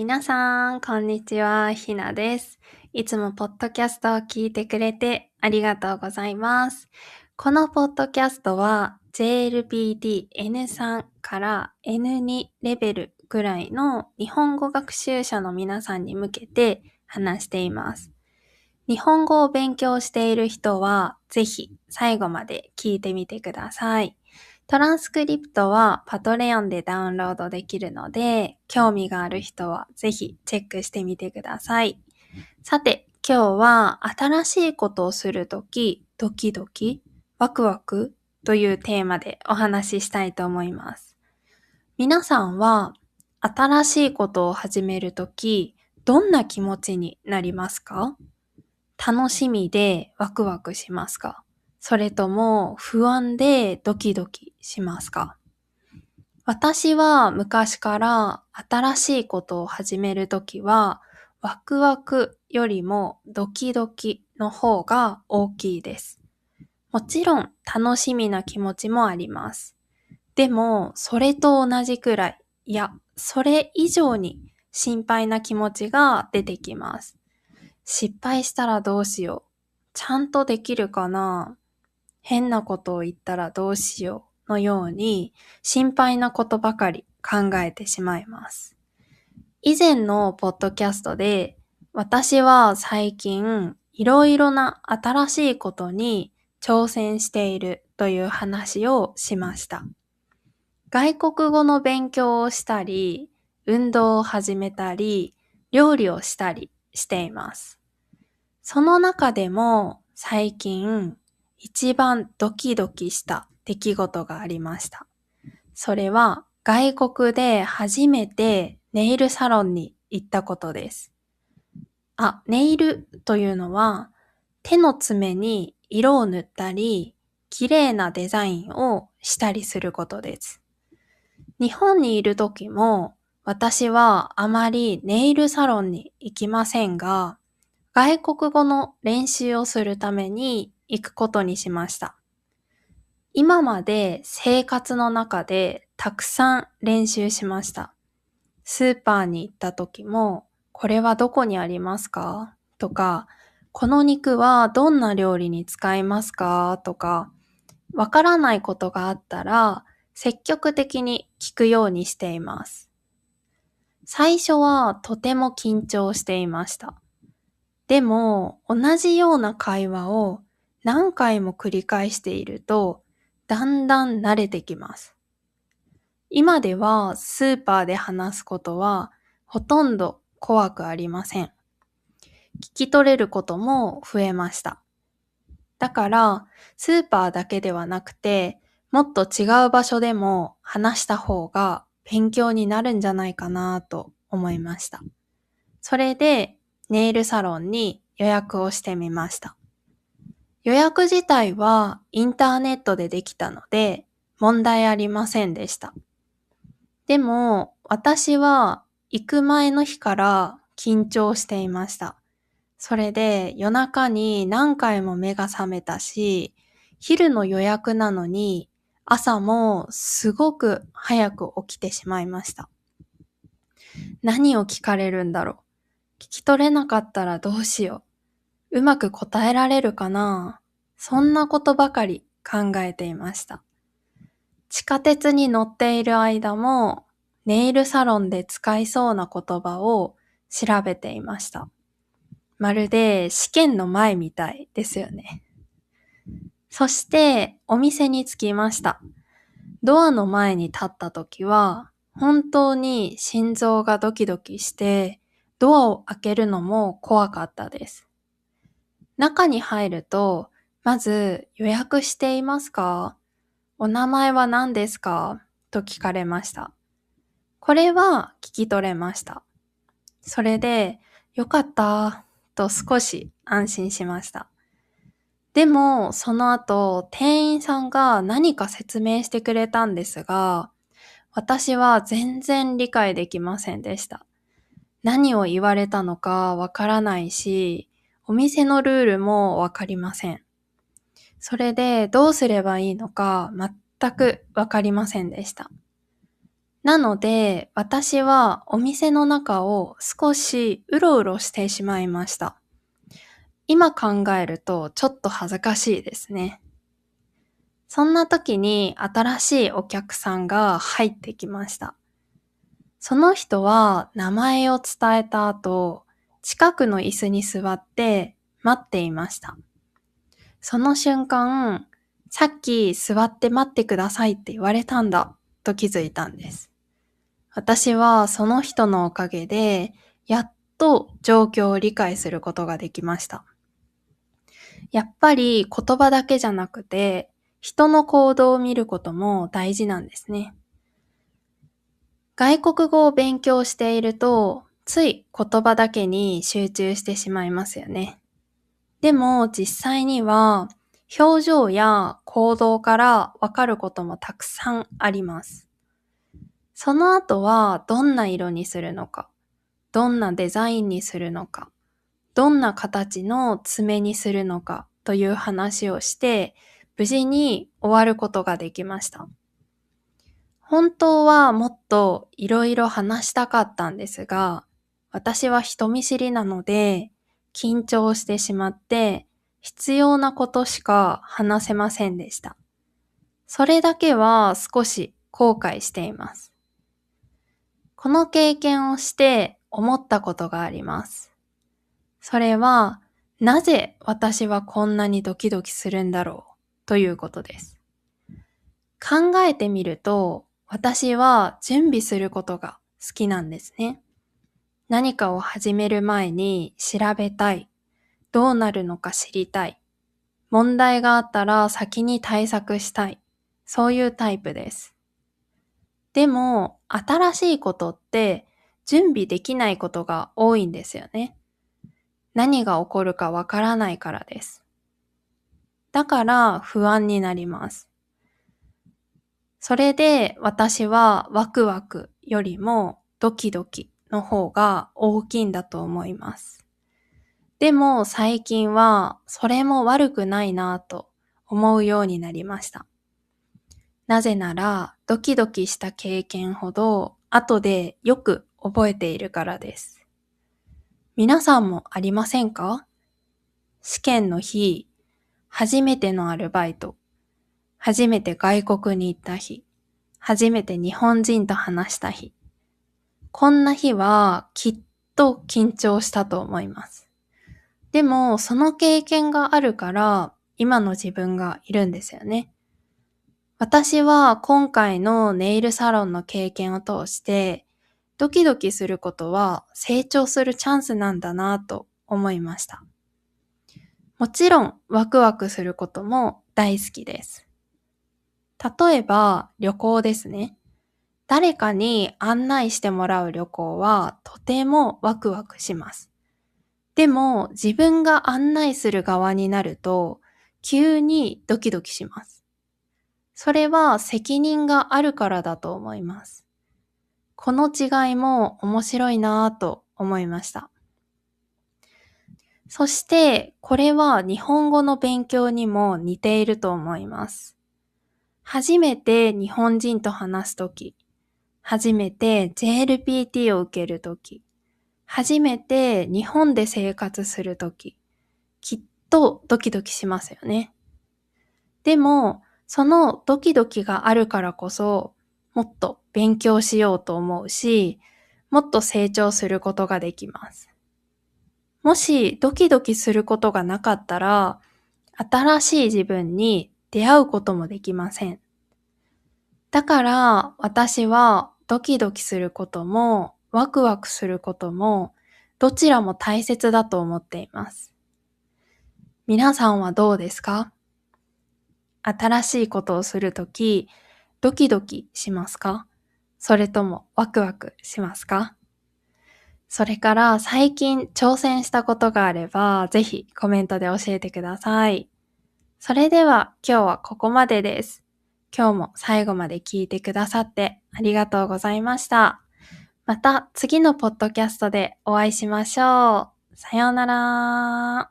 皆さん、こんにちは。ひなです。いつもポッドキャストを聞いてくれてありがとうございます。このポッドキャストは JLPT N3 から N2 レベルぐらいの日本語学習者の皆さんに向けて話しています。日本語を勉強している人はぜひ最後まで聞いてみてください。トランスクリプトはパトレオンでダウンロードできるので、興味がある人はぜひチェックしてみてください。さて、今日は新しいことをするとき、ドキドキ、ワクワクというテーマでお話ししたいと思います。皆さんは新しいことを始めるとき、どんな気持ちになりますか？楽しみでワクワクしますか？それとも不安でドキドキしますか？私は昔から新しいことを始めるときはワクワクよりもドキドキの方が大きいです。もちろん楽しみな気持ちもあります。でもそれと同じくらい、いや、それ以上に心配な気持ちが出てきます。失敗したらどうしよう。ちゃんとできるかな？変なことを言ったらどうしようのように心配なことばかり考えてしまいます。以前のポッドキャストで私は最近いろいろな新しいことに挑戦しているという話をしました。外国語の勉強をしたり、運動を始めたり、料理をしたりしています。その中でも最近一番ドキドキした出来事がありました。それは外国で初めてネイルサロンに行ったことです。ネイルというのは手の爪に色を塗ったり、綺麗なデザインをしたりすることです。日本にいる時も私はあまりネイルサロンに行きませんが、外国語の練習をするために行くことにしました。今まで生活の中でたくさん練習しました。スーパーに行った時も、これはどこにありますか？とか、この肉はどんな料理に使いますか？とか、わからないことがあったら積極的に聞くようにしています。最初はとても緊張していました。でも、同じような会話を何回も繰り返していると、だんだん慣れてきます。今ではスーパーで話すことはほとんど怖くありません。聞き取れることも増えました。だから、スーパーだけではなくて、もっと違う場所でも話した方が勉強になるんじゃないかなと思いました。それで、ネイルサロンに予約をしてみました。予約自体はインターネットでできたので問題ありませんでした。でも私は行く前の日から緊張していました。それで夜中に何回も目が覚めたし、昼の予約なのに朝もすごく早く起きてしまいました。何を聞かれるんだろう。聞き取れなかったらどうしよう。うまく答えられるかな？そんなことばかり考えていました。地下鉄に乗っている間も、ネイルサロンで使いそうな言葉を調べていました。まるで試験の前みたいですよね。そしてお店に着きました。ドアの前に立った時は、本当に心臓がドキドキして、ドアを開けるのも怖かったです。中に入ると、まず予約していますか？お名前は何ですか？と聞かれました。これは聞き取れました。それで、よかったと少し安心しました。でも、その後、店員さんが何か説明してくれたんですが、私は全然理解できませんでした。何を言われたのかわからないし、お店のルールもわかりません。それでどうすればいいのか全くわかりませんでした。なので、私はお店の中を少しうろうろしてしまいました。今考えるとちょっと恥ずかしいですね。そんな時に新しいお客さんが入ってきました。その人は名前を伝えた後、近くの椅子に座って待っていました。その瞬間、さっき座って待ってくださいって言われたんだと気づいたんです。私はその人のおかげで、やっと状況を理解することができました。やっぱり言葉だけじゃなくて、人の行動を見ることも大事なんですね。外国語を勉強していると、つい言葉だけに集中してしまいますよね。でも実際には、表情や行動からわかることもたくさんあります。その後はどんな色にするのか、どんなデザインにするのか、どんな形の爪にするのかという話をして、無事に終わることができました。本当はもっといろいろ話したかったんですが、私は人見知りなので緊張してしまって必要なことしか話せませんでした。それだけは少し後悔しています。この経験をして思ったことがあります。それは、なぜ私はこんなにドキドキするんだろうということです。考えてみると、私は準備することが好きなんですね。何かを始める前に調べたい。どうなるのか知りたい。問題があったら先に対策したい。そういうタイプです。でも、新しいことって準備できないことが多いんですよね。何が起こるかわからないからです。だから不安になります。それで私はワクワクよりもドキドキの方が大きいんだと思います。でも最近はそれも悪くないなぁと思うようになりました。なぜならドキドキした経験ほど後でよく覚えているからです。皆さんもありませんか？試験の日、初めてのアルバイト、初めて外国に行った日、初めて日本人と話した日。こんな日はきっと緊張したと思います。でもその経験があるから今の自分がいるんですよね。私は今回のネイルサロンの経験を通してドキドキすることは成長するチャンスなんだなと思いました。もちろんワクワクすることも大好きです。例えば旅行ですね。誰かに案内してもらう旅行はとてもワクワクします。でも自分が案内する側になると急にドキドキします。それは責任があるからだと思います。この違いも面白いなぁと思いました。そしてこれは日本語の勉強にも似ていると思います。初めて日本人と話すとき、初めて JLPT を受けるとき、初めて日本で生活するとき、きっとドキドキしますよね。でも、そのドキドキがあるからこそ、もっと勉強しようと思うし、もっと成長することができます。もしドキドキすることがなかったら、新しい自分に出会うこともできません。だから私はドキドキすることもワクワクすることもどちらも大切だと思っています。皆さんはどうですか？新しいことをするときドキドキしますか？それともワクワクしますか？それから最近挑戦したことがあればぜひコメントで教えてください。それでは今日はここまでです。今日も最後まで聞いてくださってありがとうございました。また次のポッドキャストでお会いしましょう。さようなら。